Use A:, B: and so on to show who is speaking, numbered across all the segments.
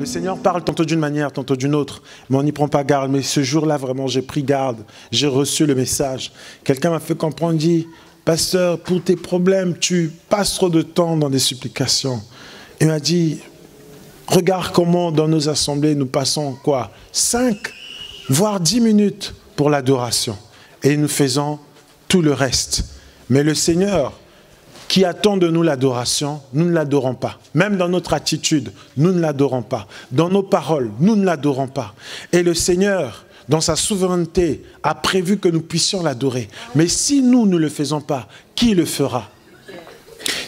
A: Le Seigneur parle tantôt d'une manière, tantôt d'une autre, mais on n'y prend pas garde. Mais ce jour-là, vraiment, j'ai pris garde. J'ai reçu le message. Quelqu'un m'a fait comprendre, il dit, pasteur, pour tes problèmes, tu passes trop de temps dans des supplications. Il m'a dit, regarde comment dans nos assemblées, nous passons quoi, 5, voire 10 minutes pour l'adoration. Et nous faisons tout le reste. Mais le Seigneur, qui attend de nous l'adoration, nous ne l'adorons pas. Même dans notre attitude, nous ne l'adorons pas. Dans nos paroles, nous ne l'adorons pas. Et le Seigneur, dans sa souveraineté, a prévu que nous puissions l'adorer. Mais si nous ne le faisons pas, qui le fera?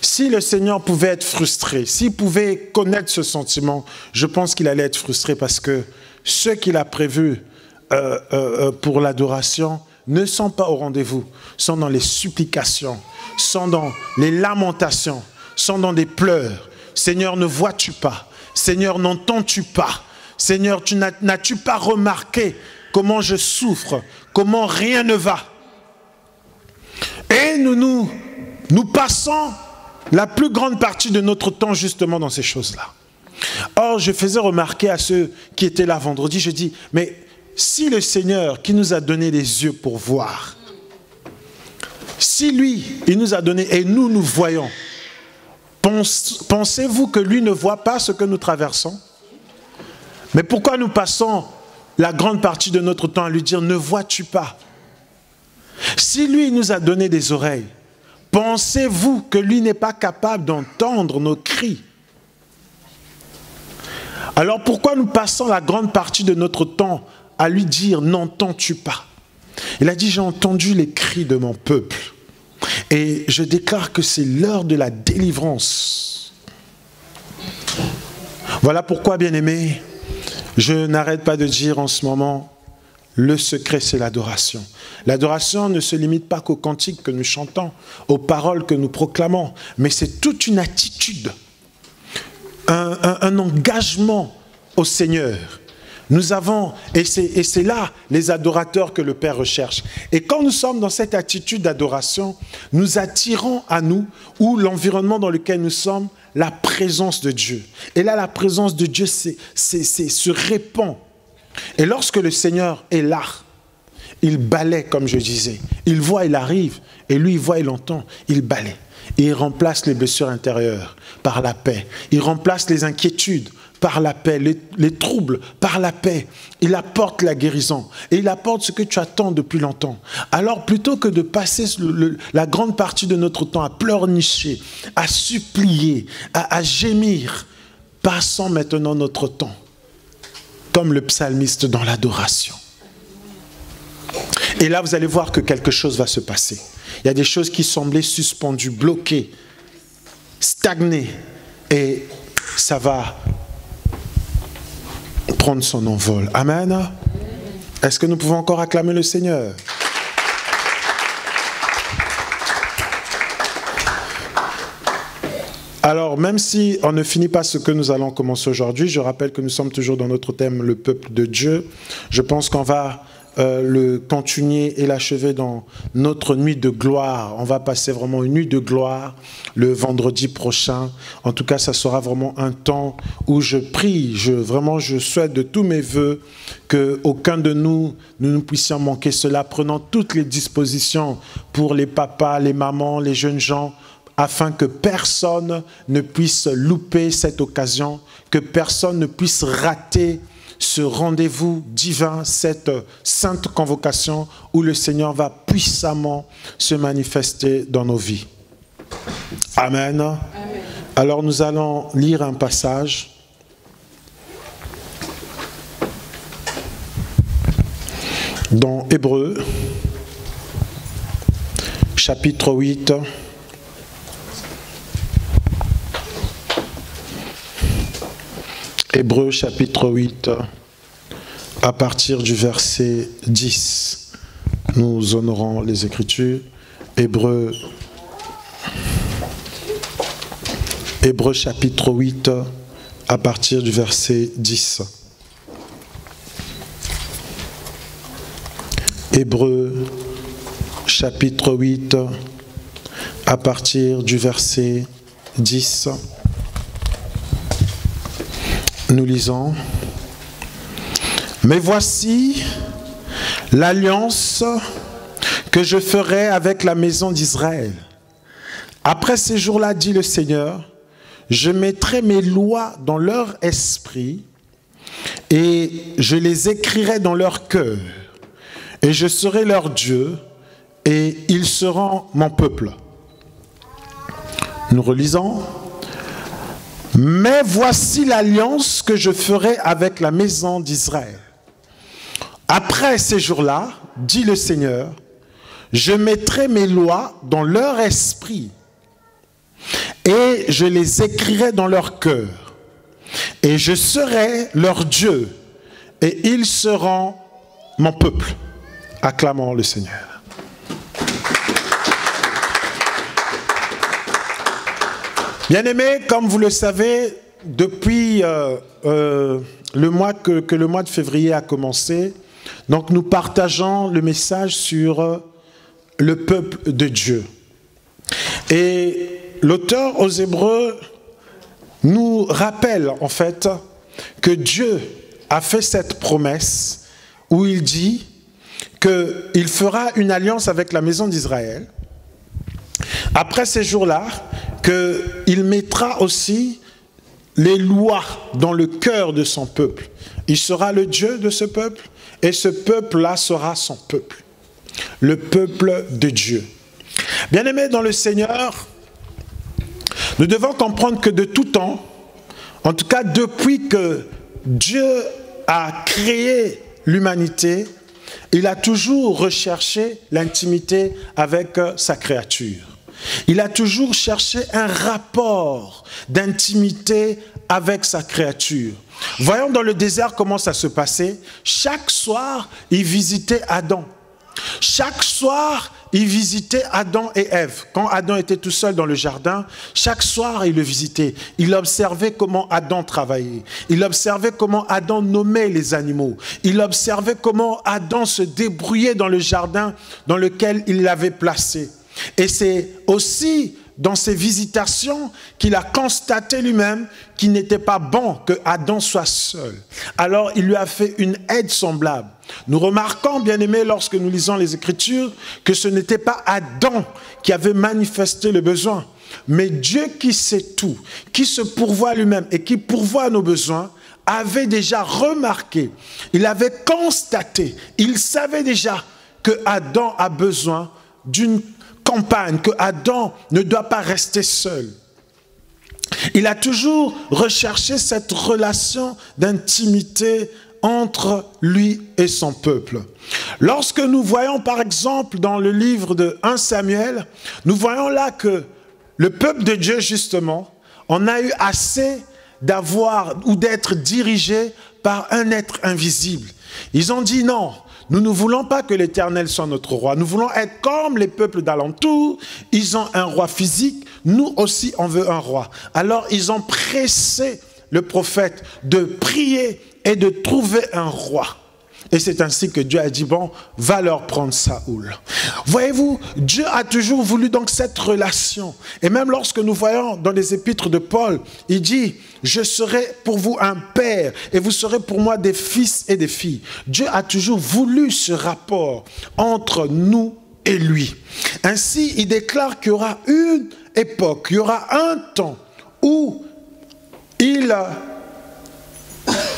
A: Si le Seigneur pouvait être frustré, s'il pouvait connaître ce sentiment, je pense qu'il allait être frustré parce que ceux qu'il a prévus pour l'adoration ne sont pas au rendez-vous, sont dans les supplications, sont dans les lamentations, sont dans des pleurs. Seigneur, ne vois-tu pas? Seigneur, n'entends-tu pas? Seigneur, n'as-tu pas remarqué comment je souffre, comment rien ne va? Et nous passons la plus grande partie de notre temps justement dans ces choses-là. Or, je faisais remarquer à ceux qui étaient là vendredi, je dis, mais si le Seigneur qui nous a donné les yeux pour voir, si lui, il nous a donné et nous voyons, pensez-vous que lui ne voit pas ce que nous traversons? Mais pourquoi nous passons la grande partie de notre temps à lui dire, ne vois-tu pas? Si lui, il nous a donné des oreilles, pensez-vous que lui n'est pas capable d'entendre nos cris? Alors pourquoi nous passons la grande partie de notre temps à lui dire, n'entends-tu pas? Il a dit, j'ai entendu les cris de mon peuple. Et je déclare que c'est l'heure de la délivrance. Voilà pourquoi, bien-aimés, je n'arrête pas de dire en ce moment, le secret, c'est l'adoration. L'adoration ne se limite pas qu'aux cantiques que nous chantons, aux paroles que nous proclamons, mais c'est toute une attitude, un engagement au Seigneur. Nous avons, et c'est là les adorateurs que le Père recherche. Et quand nous sommes dans cette attitude d'adoration, nous attirons à nous, ou l'environnement dans lequel nous sommes, la présence de Dieu. Et là, la présence de Dieu se répand. Et lorsque le Seigneur est là, il balaie, comme je disais. Il voit, il arrive, et lui, il voit, il entend, il balaie. Et il remplace les blessures intérieures par la paix. Il remplace les inquiétudes par la paix, les troubles par la paix. Il apporte la guérison. Et il apporte ce que tu attends depuis longtemps. Alors, plutôt que de passer la grande partie de notre temps à pleurnicher, à supplier, à gémir, passons maintenant notre temps, comme le psalmiste, dans l'adoration. Et là, vous allez voir que quelque chose va se passer. Il y a des choses qui semblaient suspendues, bloquées, stagnées. Et ça va prendre son envol. Amen. Est-ce que nous pouvons encore acclamer le Seigneur? Alors, même si on ne finit pas ce que nous allons commencer aujourd'hui, je rappelle que nous sommes toujours dans notre thème, le peuple de Dieu. Je pense qu'on va le continuer et l'achever dans notre nuit de gloire. On va passer vraiment une nuit de gloire le vendredi prochain. En tout cas, ça sera vraiment un temps où je prie, je souhaite de tous mes voeux qu'aucun de nous ne puissions manquer cela, prenant toutes les dispositions pour les papas, les mamans, les jeunes gens, afin que personne ne puisse louper cette occasion, que personne ne puisse rater ce rendez-vous divin, cette sainte convocation où le Seigneur va puissamment se manifester dans nos vies. Amen. Amen. Alors nous allons lire un passage dans Hébreux, chapitre 8. Hébreux chapitre 8, à partir du verset 10, nous honorons les Écritures. Hébreux chapitre 8, à partir du verset 10. Hébreux chapitre 8, à partir du verset 10. Nous lisons. Mais voici l'alliance que je ferai avec la maison d'Israël. Après ces jours-là, dit le Seigneur, je mettrai mes lois dans leur esprit et je les écrirai dans leur cœur. Et je serai leur Dieu et ils seront mon peuple. Nous relisons. Mais voici l'alliance que je ferai avec la maison d'Israël. Après ces jours-là, dit le Seigneur, je mettrai mes lois dans leur esprit et je les écrirai dans leur cœur. Et je serai leur Dieu et ils seront mon peuple. Acclamons le Seigneur. Bien-aimés, comme vous le savez, depuis le mois que le mois de février a commencé, donc nous partageons le message sur le peuple de Dieu. Et l'auteur aux Hébreux nous rappelle en fait que Dieu a fait cette promesse où il dit qu'il fera une alliance avec la maison d'Israël. Après ces jours-là, qu'il mettra aussi les lois dans le cœur de son peuple. Il sera le Dieu de ce peuple et ce peuple-là sera son peuple. Le peuple de Dieu. Bien-aimés dans le Seigneur, nous devons comprendre que de tout temps, en tout cas depuis que Dieu a créé l'humanité, il a toujours recherché l'intimité avec sa créature. Il a toujours cherché un rapport d'intimité avec sa créature. Voyons dans le désert comment ça se passait. Chaque soir, il visitait Adam. Chaque soir, il visitait Adam et Ève. Quand Adam était tout seul dans le jardin, chaque soir, il le visitait. Il observait comment Adam travaillait. Il observait comment Adam nommait les animaux. Il observait comment Adam se débrouillait dans le jardin dans lequel il l'avait placé. Et c'est aussi dans ses visitations qu'il a constaté lui-même qu'il n'était pas bon que Adam soit seul. Alors il lui a fait une aide semblable. Nous remarquons, bien-aimés, lorsque nous lisons les Écritures, que ce n'était pas Adam qui avait manifesté le besoin, mais Dieu qui sait tout, qui se pourvoit lui-même et qui pourvoit à nos besoins, avait déjà remarqué, il avait constaté, il savait déjà que Adam a besoin d'une compagne, que Adam ne doit pas rester seul. Il a toujours recherché cette relation d'intimité entre lui et son peuple. Lorsque nous voyons par exemple dans le livre de 1 Samuel, nous voyons là que le peuple de Dieu justement en a eu assez d'avoir ou d'être dirigé par un être invisible. Ils ont dit non, nous ne voulons pas que l'Éternel soit notre roi. Nous voulons être comme les peuples d'alentour. Ils ont un roi physique. Nous aussi, on veut un roi. Alors, ils ont pressé le prophète de prier et de trouver un roi. Et c'est ainsi que Dieu a dit, bon, va leur prendre Saoul. Voyez-vous, Dieu a toujours voulu donc cette relation. Et même lorsque nous voyons dans les épîtres de Paul, il dit, je serai pour vous un père et vous serez pour moi des fils et des filles. Dieu a toujours voulu ce rapport entre nous et lui. Ainsi, il déclare qu'il y aura une époque, il y aura un temps où il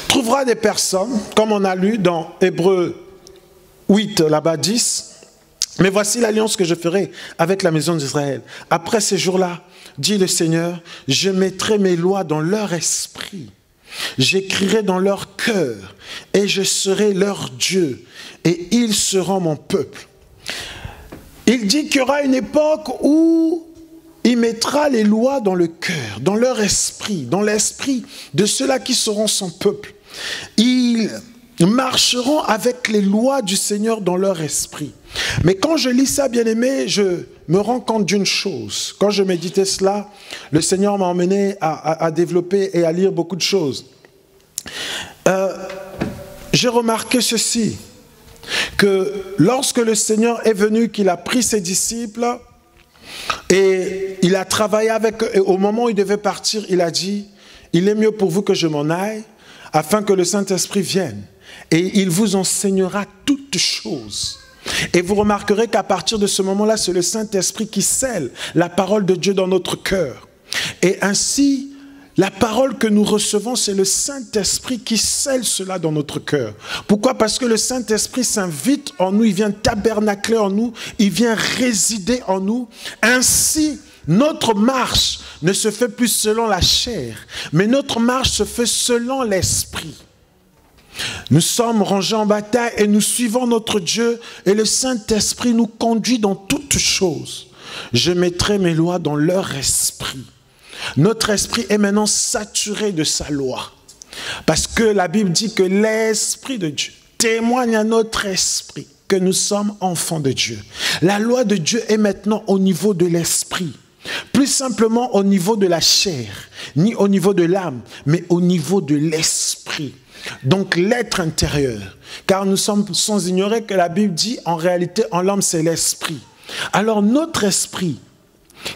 A: trouvera des personnes, comme on a lu dans Hébreux 8, là-bas 10. Mais voici l'alliance que je ferai avec la maison d'Israël. Après ces jours-là, dit le Seigneur, je mettrai mes lois dans leur esprit. J'écrirai dans leur cœur et je serai leur Dieu et ils seront mon peuple. Il dit qu'il y aura une époque où il mettra les lois dans le cœur, dans leur esprit, dans l'esprit de ceux-là qui seront son peuple. Ils marcheront avec les lois du Seigneur dans leur esprit. Mais quand je lis ça, bien-aimé, je me rends compte d'une chose. Quand je méditais cela, le Seigneur m'a emmené à développer et à lire beaucoup de choses. J'ai remarqué ceci, que lorsque le Seigneur est venu, qu'il a pris ses disciples et il a travaillé avec eux, et au moment où il devait partir, il a dit, il est mieux pour vous que je m'en aille, afin que le Saint-Esprit vienne et il vous enseignera toutes choses. Et vous remarquerez qu'à partir de ce moment-là, c'est le Saint-Esprit qui scelle la parole de Dieu dans notre cœur. Et ainsi, la parole que nous recevons, c'est le Saint-Esprit qui scelle cela dans notre cœur. Pourquoi? Parce que le Saint-Esprit s'invite en nous, il vient tabernacler en nous, il vient résider en nous. Ainsi, notre marche ne se fait plus selon la chair, mais notre marche se fait selon l'Esprit. Nous sommes rangés en bataille et nous suivons notre Dieu et le Saint-Esprit nous conduit dans toutes choses. Je mettrai mes lois dans leur esprit. Notre esprit est maintenant saturé de sa loi. Parce que la Bible dit que l'Esprit de Dieu témoigne à notre esprit que nous sommes enfants de Dieu. La loi de Dieu est maintenant au niveau de l'esprit. Plus simplement au niveau de la chair, ni au niveau de l'âme, mais au niveau de l'esprit. Donc l'être intérieur. Car nous sommes sans ignorer que la Bible dit en réalité en l'homme c'est l'esprit. Alors notre esprit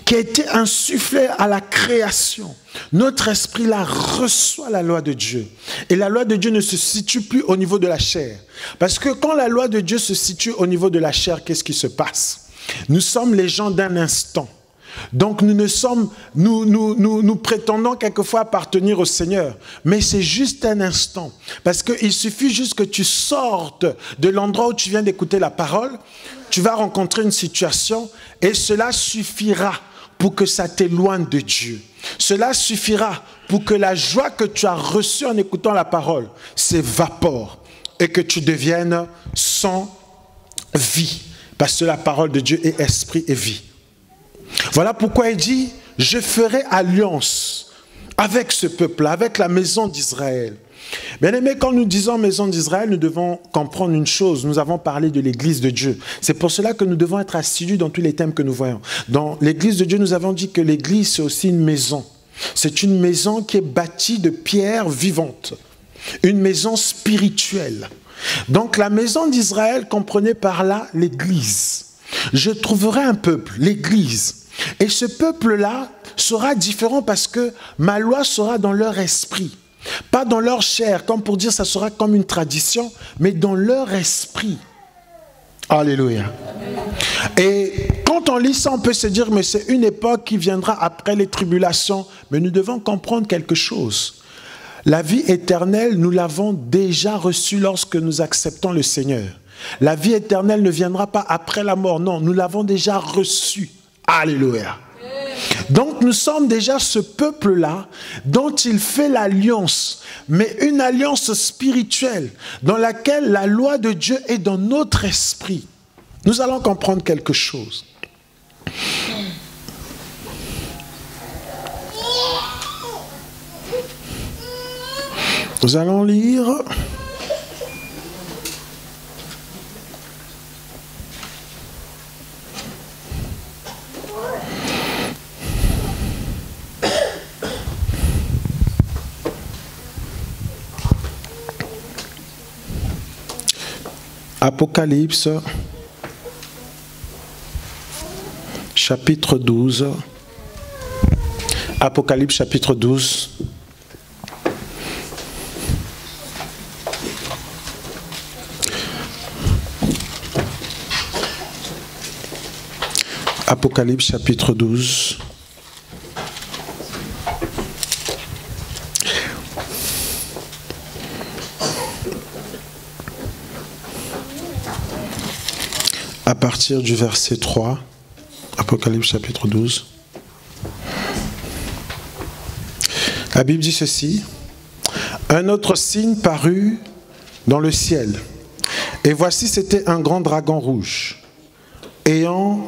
A: qui a été insufflé à la création, notre esprit là reçoit la loi de Dieu. Et la loi de Dieu ne se situe plus au niveau de la chair. Parce que quand la loi de Dieu se situe au niveau de la chair, qu'est-ce qui se passe? Nous sommes les gens d'un instant. Donc nous prétendons quelquefois appartenir au Seigneur, mais c'est juste un instant. Parce qu'il suffit juste que tu sortes de l'endroit où tu viens d'écouter la parole, tu vas rencontrer une situation et cela suffira pour que ça t'éloigne de Dieu. Cela suffira pour que la joie que tu as reçue en écoutant la parole s'évapore et que tu deviennes sans vie. Parce que la parole de Dieu est esprit et vie. Voilà pourquoi il dit, je ferai alliance avec ce peuple, avec la maison d'Israël. Bien aimé, quand nous disons maison d'Israël, nous devons comprendre une chose. Nous avons parlé de l'église de Dieu. C'est pour cela que nous devons être assidus dans tous les thèmes que nous voyons. Dans l'église de Dieu, nous avons dit que l'église, c'est aussi une maison. C'est une maison qui est bâtie de pierres vivantes. Une maison spirituelle. Donc la maison d'Israël comprenait par là l'église. Je trouverai un peuple, l'église. Et ce peuple-là sera différent parce que ma loi sera dans leur esprit. Pas dans leur chair, comme pour dire ça sera comme une tradition, mais dans leur esprit. Alléluia. Et quand on lit ça, on peut se dire, mais c'est une époque qui viendra après les tribulations. Mais nous devons comprendre quelque chose. La vie éternelle, nous l'avons déjà reçue lorsque nous acceptons le Seigneur. La vie éternelle ne viendra pas après la mort. Non, nous l'avons déjà reçue. Alléluia. Donc nous sommes déjà ce peuple-là dont il fait l'alliance, mais une alliance spirituelle dans laquelle la loi de Dieu est dans notre esprit. Nous allons comprendre quelque chose. Nous allons lire Apocalypse, chapitre 12. Apocalypse, chapitre 12. Apocalypse, chapitre 12. À partir du verset 3, Apocalypse chapitre 12. La Bible dit ceci. Un autre signe parut dans le ciel. Et voici, c'était un grand dragon rouge, ayant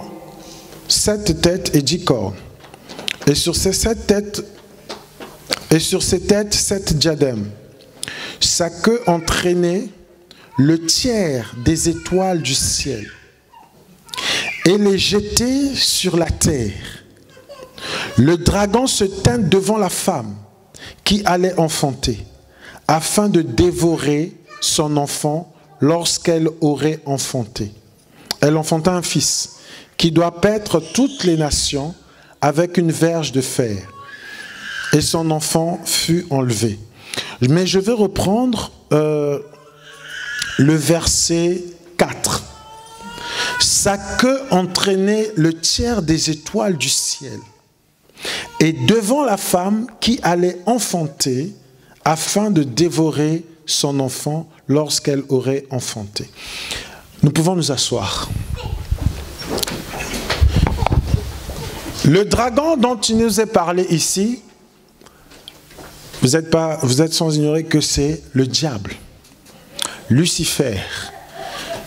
A: 7 têtes et 10 cornes. Et sur ces 7 têtes, 7 diadèmes. Sa queue entraînait le tiers des étoiles du ciel et les jeter sur la terre. Le dragon se tint devant la femme qui allait enfanter, afin de dévorer son enfant lorsqu'elle aurait enfanté. Elle enfanta un fils qui doit paître toutes les nations avec une verge de fer. Et son enfant fut enlevé. Mais je vais reprendre le verset 4. Sa queue entraînait le tiers des étoiles du ciel. Et devant la femme qui allait enfanter, afin de dévorer son enfant lorsqu'elle aurait enfanté. Nous pouvons nous asseoir. Le dragon dont il nous est parlé ici, vous êtes sans ignorer que c'est le diable, Lucifer,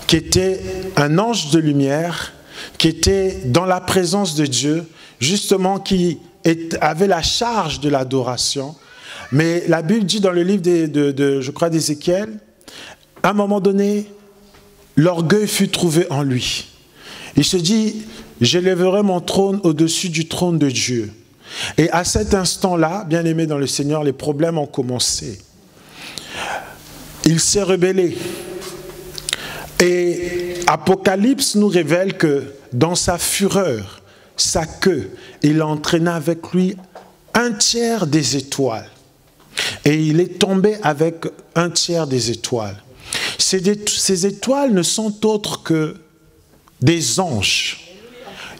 A: qui était un ange de lumière, qui était dans la présence de Dieu, justement qui avait la charge de l'adoration. Mais la Bible dit dans le livre je crois d'Ézéchiel, à un moment donné, l'orgueil fut trouvé en lui. Il se dit, j'élèverai mon trône au-dessus du trône de Dieu. Et à cet instant-là, bien aimé dans le Seigneur, les problèmes ont commencé. Il s'est rebellé. Et Apocalypse nous révèle que dans sa fureur, sa queue, il entraîna avec lui un tiers des étoiles. Et il est tombé avec un tiers des étoiles. Ces étoiles ne sont autres que des anges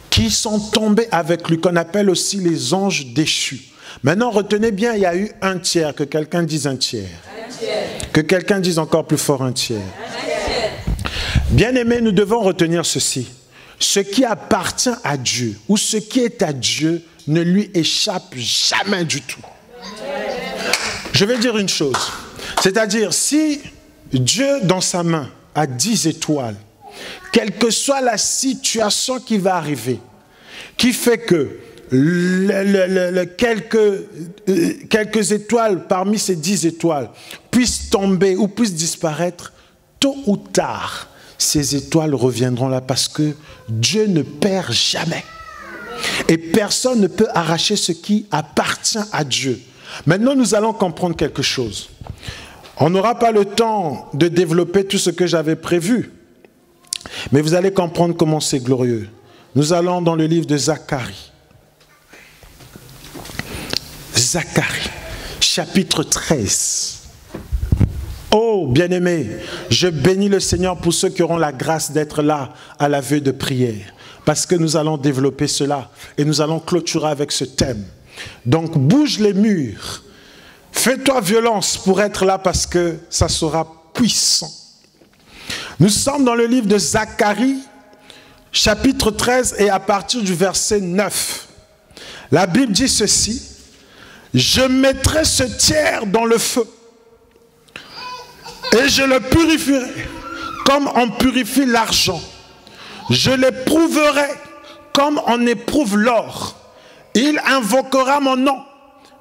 A: qui sont tombés avec lui, qu'on appelle aussi les anges déchus. Maintenant, retenez bien, il y a eu un tiers, que quelqu'un dise un tiers. Que quelqu'un dise encore plus fort un tiers. Bien-aimés, nous devons retenir ceci. Ce qui appartient à Dieu, ou ce qui est à Dieu, ne lui échappe jamais du tout. Je vais dire une chose. C'est-à-dire, si Dieu, dans sa main, a 10 étoiles, quelle que soit la situation qui va arriver, qui fait que quelques étoiles parmi ces 10 étoiles puissent tomber ou puissent disparaître, tôt ou tard, ces étoiles reviendront là parce que Dieu ne perd jamais. Et personne ne peut arracher ce qui appartient à Dieu. Maintenant, nous allons comprendre quelque chose. On n'aura pas le temps de développer tout ce que j'avais prévu. Mais vous allez comprendre comment c'est glorieux. Nous allons dans le livre de Zacharie. Zacharie, chapitre 13. Oh, bien-aimés, je bénis le Seigneur pour ceux qui auront la grâce d'être là à la veille de prière. Parce que nous allons développer cela et nous allons clôturer avec ce thème. Donc, bouge les murs. Fais-toi violence pour être là parce que ça sera puissant. Nous sommes dans le livre de Zacharie, chapitre 13 et à partir du verset 9. La Bible dit ceci. Je mettrai ce tiers dans le feu et je le purifierai comme on purifie l'argent. Je l'éprouverai comme on éprouve l'or. Il invoquera mon nom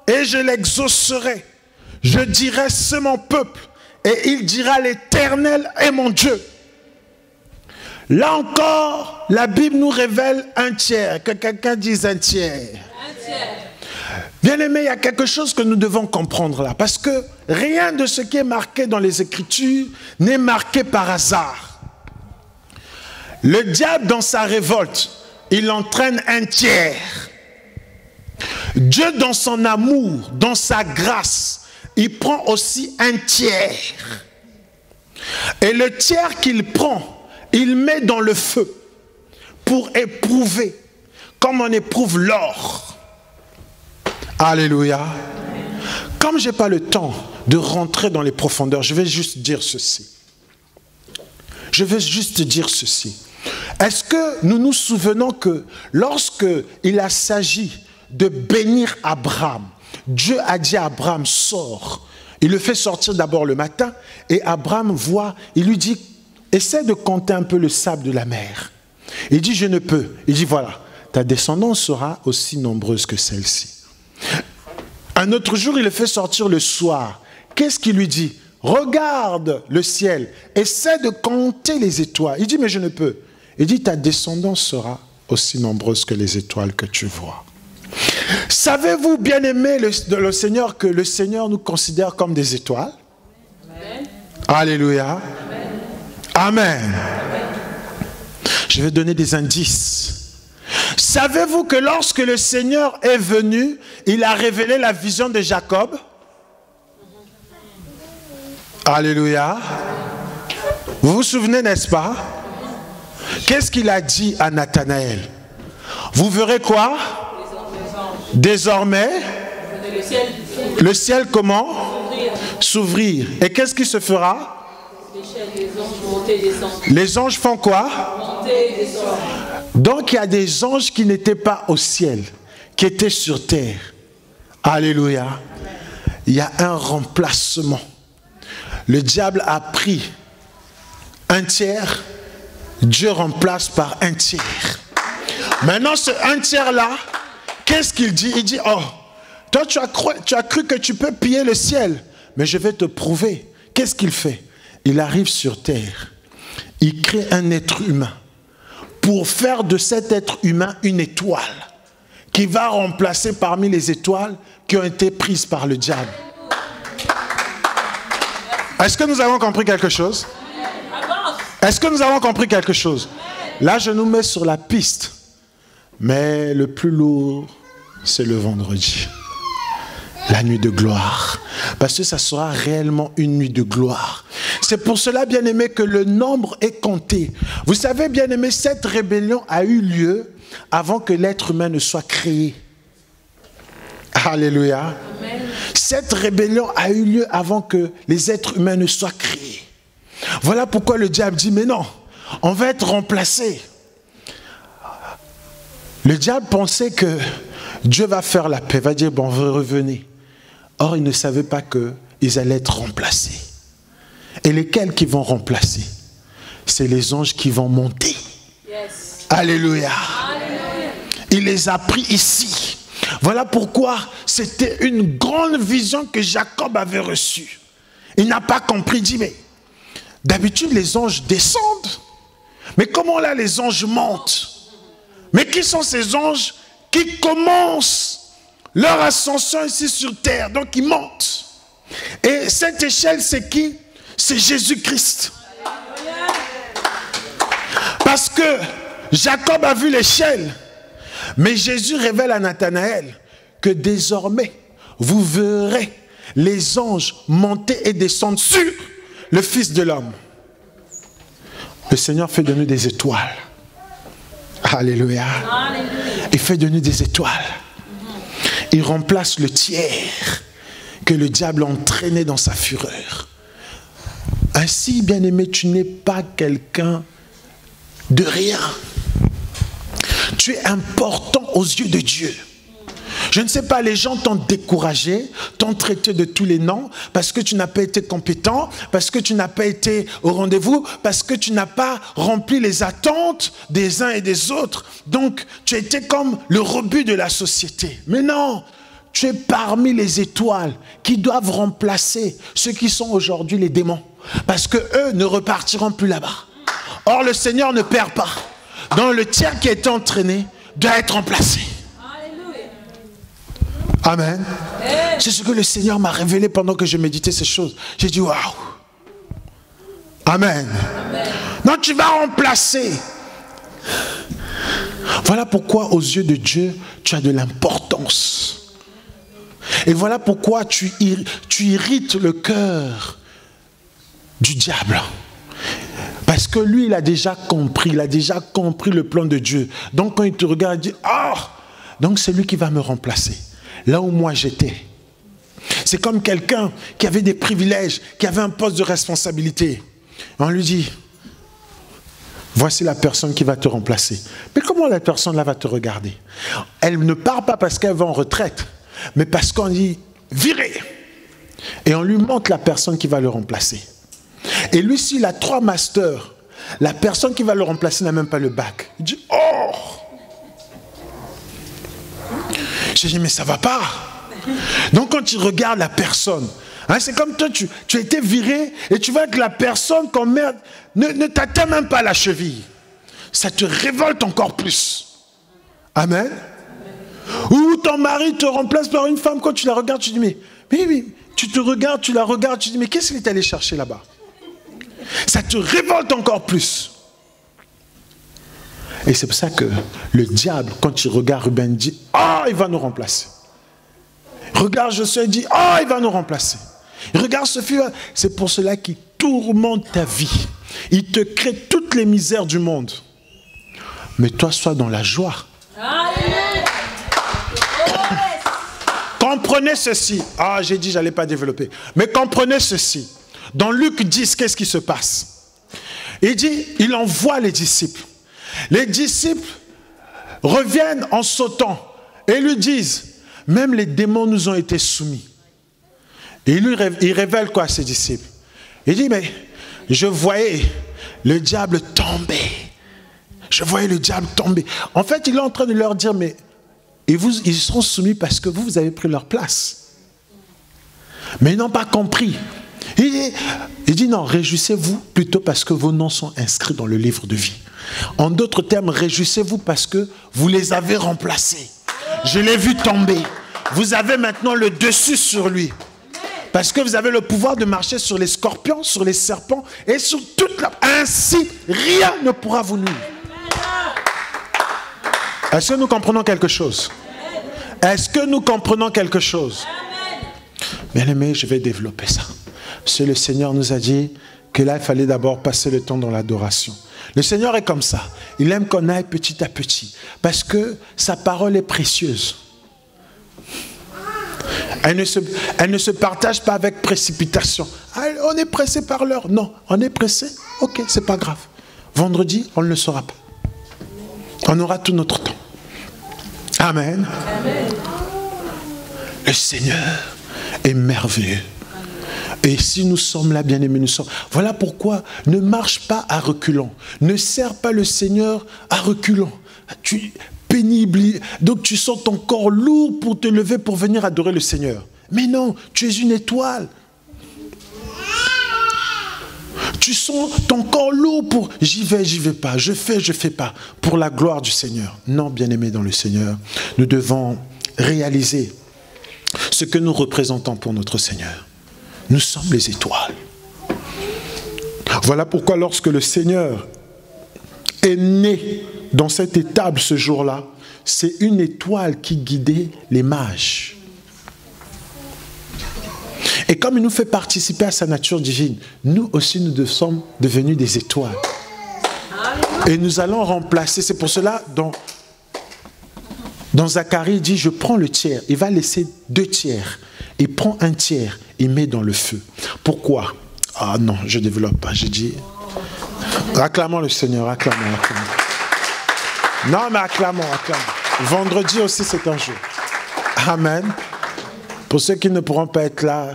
A: et je l'exaucerai. Je dirai c'est mon peuple et il dira l'Éternel est mon Dieu. Là encore, la Bible nous révèle un tiers. Que quelqu'un dise un tiers. Un tiers. Bien-aimés, il y a quelque chose que nous devons comprendre là. Parce que rien de ce qui est marqué dans les Écritures n'est marqué par hasard. Le diable, dans sa révolte, il entraîne un tiers. Dieu, dans son amour, dans sa grâce, il prend aussi un tiers. Et le tiers qu'il prend, il met dans le feu pour éprouver, comme on éprouve l'or. Alléluia. Comme je n'ai pas le temps de rentrer dans les profondeurs, je vais juste dire ceci. Je vais juste dire ceci. Est-ce que nous nous souvenons que lorsque il a s'agi de bénir Abraham, Dieu a dit à Abraham, sors. Il le fait sortir d'abord le matin et Abraham voit, il lui dit, essaie de compter un peu le sable de la mer. Il dit, je ne peux. Il dit, voilà, ta descendance sera aussi nombreuse que celle-ci. Un autre jour, il le fait sortir le soir. Qu'est-ce qu'il lui dit? Regarde le ciel, essaie de compter les étoiles. Il dit, mais je ne peux. Il dit, ta descendance sera aussi nombreuse que les étoiles que tu vois. Savez-vous, bien-aimés le Seigneur, que le Seigneur nous considère comme des étoiles? Amen. Alléluia. Amen. Amen. Je vais donner des indices. Savez-vous que lorsque le Seigneur est venu, il a révélé la vision de Jacob? Alléluia. Vous vous souvenez, n'est-ce pas? Qu'est-ce qu'il a dit à Nathanaël? Vous verrez quoi? Désormais, le ciel comment? S'ouvrir. Et qu'est-ce qui se fera? Les anges font quoi? Donc il y a des anges qui n'étaient pas au ciel, qui étaient sur terre. Alléluia. Il y a un remplacement. Le diable a pris un tiers, Dieu remplace par un tiers. Maintenant, ce un tiers-là, qu'est-ce qu'il dit? Il dit, oh, toi tu as cru que tu peux piller le ciel, mais je vais te prouver. Qu'est-ce qu'il fait? Il arrive sur terre, il crée un être humain pour faire de cet être humain une étoile qui va remplacer parmi les étoiles qui ont été prises par le diable. Est-ce que nous avons compris quelque chose? Est-ce que nous avons compris quelque chose? Là, je nous mets sur la piste. Mais le plus lourd, c'est le vendredi. La nuit de gloire. Parce que ça sera réellement une nuit de gloire. C'est pour cela, bien-aimé, que le nombre est compté. Vous savez, bien-aimé, cette rébellion a eu lieu avant que l'être humain ne soit créé. Alléluia. Amen. Cette rébellion a eu lieu avant que les êtres humains ne soient créés. Voilà pourquoi le diable dit, mais non, on va être remplacé. Le diable pensait que Dieu va faire la paix, va dire, bon, revenez. Or, il ne savait pas qu'ils allaient être remplacés. Et lesquels qui vont remplacer? C'est les anges qui vont monter. Yes. Alléluia. Alléluia. Il les a pris ici. Voilà pourquoi c'était une grande vision que Jacob avait reçue. Il n'a pas compris, il dit, mais d'habitude les anges descendent. Mais comment là les anges montent? Mais qui sont ces anges qui commencent leur ascension ici sur terre? Donc ils montent. Et cette échelle, c'est qui? C'est Jésus-Christ. Parce que Jacob a vu l'échelle. Mais Jésus révèle à Nathanaël que désormais, vous verrez les anges monter et descendre sur le Fils de l'homme. Le Seigneur fait de nous des étoiles. Alléluia. Il fait de nous des étoiles. Il remplace le tiers que le diable a entraîné dans sa fureur. Ainsi, bien-aimé, tu n'es pas quelqu'un de rien. Tu es important aux yeux de Dieu. Je ne sais pas, les gens t'ont découragé, t'ont traité de tous les noms parce que tu n'as pas été compétent, parce que tu n'as pas été au rendez-vous, parce que tu n'as pas rempli les attentes des uns et des autres. Donc, tu as été comme le rebut de la société. Mais non, tu es parmi les étoiles qui doivent remplacer ceux qui sont aujourd'hui les démons. Parce qu'eux ne repartiront plus là-bas. Or, le Seigneur ne perd pas. Donc, le tiers qui a été entraîné doit être remplacé. Amen. C'est ce que le Seigneur m'a révélé pendant que je méditais ces choses. J'ai dit waouh. Amen. Donc tu vas remplacer. Voilà pourquoi aux yeux de Dieu, tu as de l'importance. Et voilà pourquoi tu irrites le cœur du diable. Parce que lui, il a déjà compris le plan de Dieu. Donc quand il te regarde, il dit, oh, donc c'est lui qui va me remplacer. Là où moi j'étais. C'est comme quelqu'un qui avait des privilèges, qui avait un poste de responsabilité. On lui dit, voici la personne qui va te remplacer. Mais comment la personne là va te regarder? Elle ne part pas parce qu'elle va en retraite, mais parce qu'on dit, virez. Et on lui montre la personne qui va le remplacer. Et lui, s'il a 3 masters, la personne qui va le remplacer n'a même pas le bac. Il dit, oh! J'ai dit, mais ça va pas. Donc quand tu regardes la personne, hein, c'est comme toi, tu as été viré et tu vois que la personne qu'on met ne t'atteint même pas la cheville. Ça te révolte encore plus. Amen. Ou ton mari te remplace par une femme, quand tu la regardes, tu dis, mais tu te regardes, tu la regardes, tu dis, mais qu'est-ce qu'il est allé chercher là-bas? Ça te révolte encore plus. Et c'est pour ça que le diable, quand il regarde Ruben, dit, oh, il va nous remplacer. Regarde Josué, il dit, oh, il va nous remplacer. Regarde ce film. C'est pour cela qu'il tourmente ta vie. Il te crée toutes les misères du monde. Mais toi, sois dans la joie. Comprenez ceci. Ah, j'ai dit, je n'allais pas développer. Mais comprenez ceci. Dans Luc 10, qu'est-ce qui se passe? Il dit, il envoie les disciples. Les disciples reviennent en sautant et lui disent, même les démons nous ont été soumis. Et il révèle quoi à ses disciples? Il dit, mais je voyais le diable tomber. Je voyais le diable tomber. En fait, il est en train de leur dire, mais ils seront soumis parce que vous avez pris leur place. Mais ils n'ont pas compris. Il dit non, réjouissez-vous plutôt parce que vos noms sont inscrits dans le livre de vie. En d'autres termes, réjouissez-vous parce que vous les avez remplacés. Je l'ai vu tomber. Vous avez maintenant le dessus sur lui. Parce que vous avez le pouvoir de marcher sur les scorpions, sur les serpents et sur toute la... Ainsi, rien ne pourra vous nuire. Est-ce que nous comprenons quelque chose? Est-ce que nous comprenons quelque chose? Bien-aimés, je vais développer ça. Parce que le Seigneur nous a dit que là, il fallait d'abord passer le temps dans l'adoration. Le Seigneur est comme ça. Il aime qu'on aille petit à petit. Parce que sa parole est précieuse. Elle ne se partage pas avec précipitation. On est pressé par l'heure. Non, on est pressé. Ok, c'est pas grave. Vendredi, on ne le saura pas. On aura tout notre temps. Amen. Amen. Le Seigneur est merveilleux. Et si nous sommes là, bien-aimés, nous sommes. Voilà pourquoi ne marche pas à reculons. Ne sers pas le Seigneur à reculons. Pénible. Donc tu sens ton corps lourd pour te lever pour venir adorer le Seigneur. Mais non, tu es une étoile. Tu sens ton corps lourd pour j'y vais pas, je fais pas, pour la gloire du Seigneur. Non, bien-aimés dans le Seigneur, nous devons réaliser ce que nous représentons pour notre Seigneur. Nous sommes les étoiles. Voilà pourquoi lorsque le Seigneur est né dans cette étable ce jour-là, c'est une étoile qui guidait les mages. Et comme il nous fait participer à sa nature divine, nous aussi nous sommes devenus des étoiles. Et nous allons remplacer, c'est pour cela dans Zacharie, il dit, je prends le tiers, il va laisser 2 tiers. Il prend un tiers, il met dans le feu. Pourquoi? Ah non, je ne développe pas, j'ai dit, acclamons le Seigneur, acclamons. Non mais acclamons. Vendredi aussi c'est un jour. Amen. Pour ceux qui ne pourront pas être là,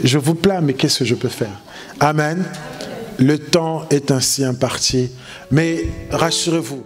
A: je vous plains, mais qu'est-ce que je peux faire? Amen. Le temps est ainsi imparti. Mais rassurez-vous.